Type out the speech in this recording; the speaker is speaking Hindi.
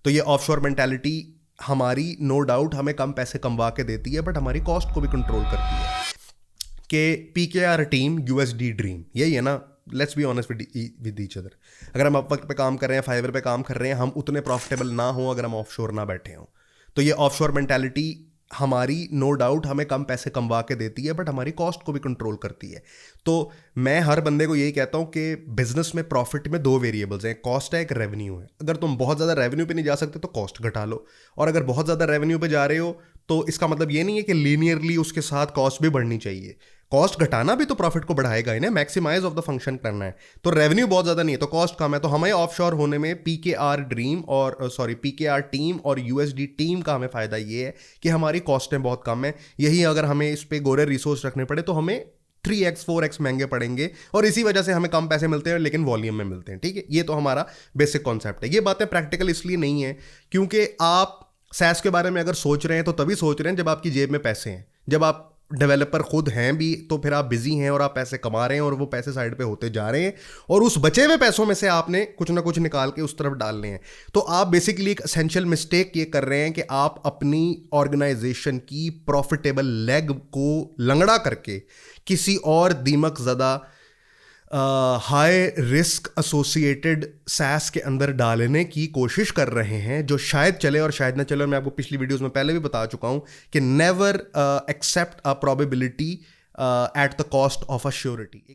तो ये ऑफशोर मेंटालिटी हमारी नो डाउट हमें कम पैसे कमवा के देती है, बट हमारी कॉस्ट को भी कंट्रोल करती है। कि PKR टीम USD ड्रीम, यही है ना। Let's be honest with each other. अगर हम अपवर्क पे काम कर रहे हैं, फाइवर पे काम कर रहे हैं, हम उतने प्रॉफिटेबल ना हो अगर हम ऑफशोर ना बैठे हों। तो ये ऑफशोर मेंटालिटी हमारी नो डाउट हमें कम पैसे कमवा के देती है, बट हमारी कॉस्ट को भी कंट्रोल करती है। तो मैं हर बंदे को यही कहता हूँ कि बिजनेस में प्रॉफिट में दो वेरिएबल्स हैं, कॉस्ट है, एक रेवेन्यू है। अगर तुम बहुत ज़्यादा रेवेन्यू पे नहीं जा सकते तो कॉस्ट घटा लो, और अगर बहुत ज़्यादा रेवेन्यू पे जा रहे हो तो इसका मतलब ये नहीं है कि लीनियरली उसके साथ कॉस्ट भी बढ़नी चाहिए। कॉस्ट घटाना भी तो प्रॉफिट को बढ़ाएगा ही ना, मैक्सिमाइज ऑफ द फंक्शन करना है। तो रेवेन्यू बहुत ज़्यादा नहीं है तो कॉस्ट कम है, तो हमें ऑफशोर होने में PKR ड्रीम और PKR टीम और USD टीम का हमें फ़ायदा ये है कि हमारी कॉस्टें बहुत कम है। यही अगर हमें इस पे गोरे रिसोर्स रखने पड़े तो हमें 3x 4x महंगे पड़ेंगे, और इसी वजह से हमें कम पैसे मिलते हैं लेकिन वॉल्यूम में मिलते हैं। ठीक है, ये तो हमारा बेसिक कॉन्सेप्ट है। ये बातें प्रैक्टिकल इसलिए नहीं है क्योंकि आप SaaS के बारे में अगर सोच रहे हैं तो तभी सोच रहे हैं जब आपकी जेब में पैसे हैं। जब आप डेवलपर खुद हैं भी तो फिर आप बिजी हैं और आप पैसे कमा रहे हैं और वो पैसे साइड पे होते जा रहे हैं, और उस बचे हुए पैसों में से आपने कुछ ना कुछ निकाल के उस तरफ डालने हैं। तो आप बेसिकली एक एसेंशियल मिस्टेक ये कर रहे हैं कि आप अपनी ऑर्गेनाइजेशन की प्रॉफिटेबल लेग को लंगड़ा करके किसी और दीमक ज़्यादा हाई रिस्क एसोसिएटेड SaaS के अंदर डालने की कोशिश कर रहे हैं, जो शायद चले और शायद ना चले। और मैं आपको पिछली वीडियोस में पहले भी बता चुका हूं कि never accept a probability at the cost of a surety.